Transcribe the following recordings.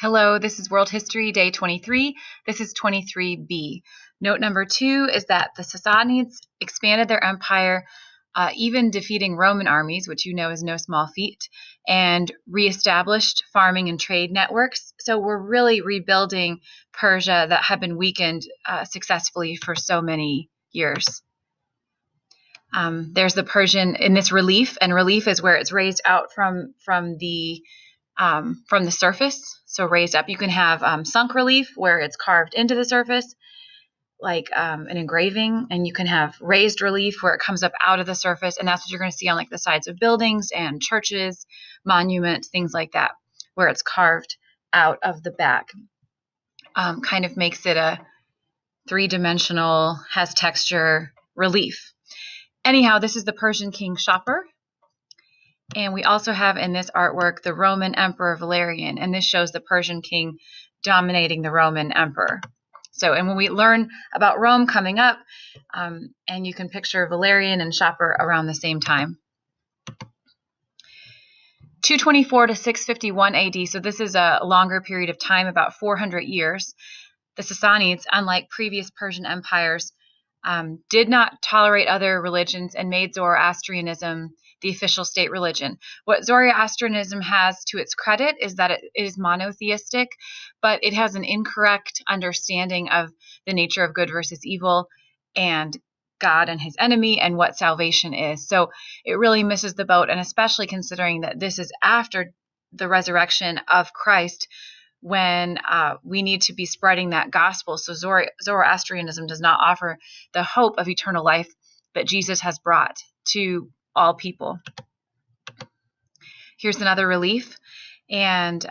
Hello, this is World History Day 23. This is 23b. Note number 2 is that the Sassanids expanded their empire, even defeating Roman armies, which you know is no small feat, and reestablished farming and trade networks. So we're really rebuilding Persia that had been weakened successfully for so many years. There's the Persian in this relief, and relief is where it's raised out from the surface, so raised up. You can have sunk relief where it's carved into the surface, like an engraving, and you can have raised relief where it comes up out of the surface, and that's what you're going to see on like the sides of buildings and churches, monuments, things like that, where it's carved out of the back. Kind of makes it a three-dimensional, has texture relief. Anyhow, this is the Persian king Shapur. And we also have in this artwork the Roman Emperor Valerian, and this shows the Persian king dominating the Roman emperor. So, and when we learn about Rome coming up, and you can picture Valerian and Shapur around the same time. 224 to 651 AD, so this is a longer period of time, about 400 years. The Sassanids, unlike previous Persian empires, did not tolerate other religions and made Zoroastrianism the official state religion. What Zoroastrianism has to its credit is that it is monotheistic, but it has an incorrect understanding of the nature of good versus evil and God and his enemy and what salvation is. So it really misses the boat, and especially considering that this is after the resurrection of Christ, when we need to be spreading that gospel. So Zoroastrianism does not offer the hope of eternal life that Jesus has brought to all people. Here's another relief. And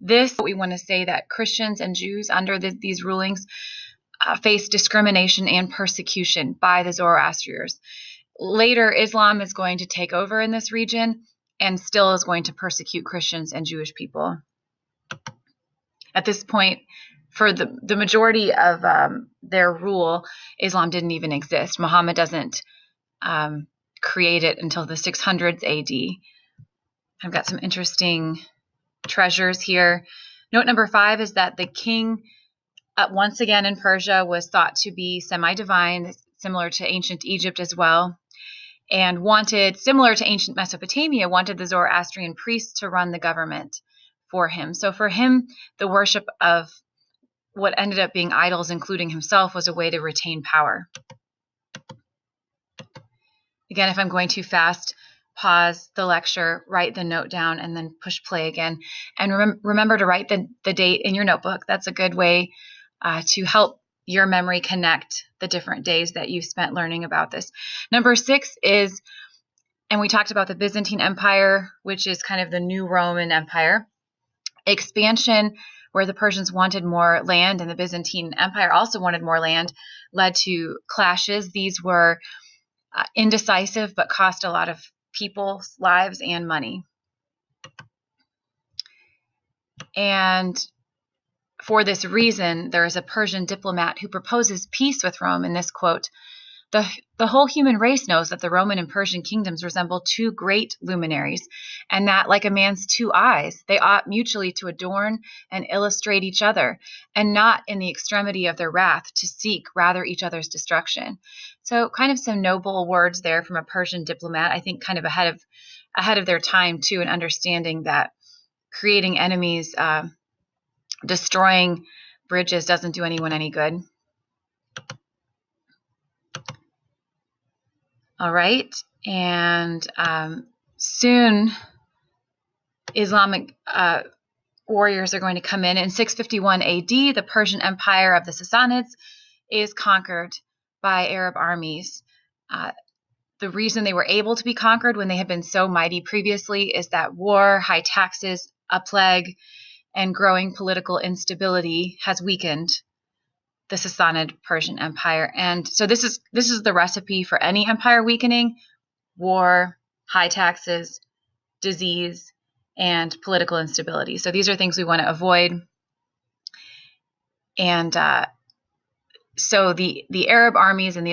we want to say that Christians and Jews under these rulings face discrimination and persecution by the Zoroastrians. Later, Islam is going to take over in this region and still is going to persecute Christians and Jewish people. At this point, for the majority of their rule, Islam didn't even exist. Muhammad doesn't create it until the 600s AD. I've got some interesting treasures here. Note number 5 is that the king, once again in Persia, was thought to be semi-divine, similar to ancient Egypt as well, and wanted, similar to ancient Mesopotamia, wanted the Zoroastrian priests to run the government for him. So for him, the worship of what ended up being idols, including himself, was a way to retain power. Again, if I'm going too fast, pause the lecture, write the note down, and then push play again. And remember to write the date in your notebook. That's a good way to help your memory connect the different days that you've spent learning about this. Number 6 is, and we talked about the Byzantine Empire, which is kind of the new Roman Empire. Expansion, where the Persians wanted more land and the Byzantine Empire also wanted more land, led to clashes. These were indecisive, but cost a lot of people's lives and money. And for this reason, there is a Persian diplomat who proposes peace with Rome in this quote: The whole human race knows that the Roman and Persian kingdoms resemble two great luminaries, and that, like a man's two eyes, they ought mutually to adorn and illustrate each other, and not in the extremity of their wrath to seek rather each other's destruction. So kind of some noble words there from a Persian diplomat, I think kind of ahead of their time too, in understanding that creating enemies, destroying bridges doesn't do anyone any good. All right, and soon Islamic warriors are going to come in. In 651 AD, the Persian Empire of the Sassanids is conquered by Arab armies. The reason they were able to be conquered when they had been so mighty previously is that war, high taxes, a plague, and growing political instability has weakened the Sassanid Persian Empire. And so this is the recipe for any empire weakening: war, high taxes, disease, and political instability. So these are things we want to avoid. And so the Arab armies and the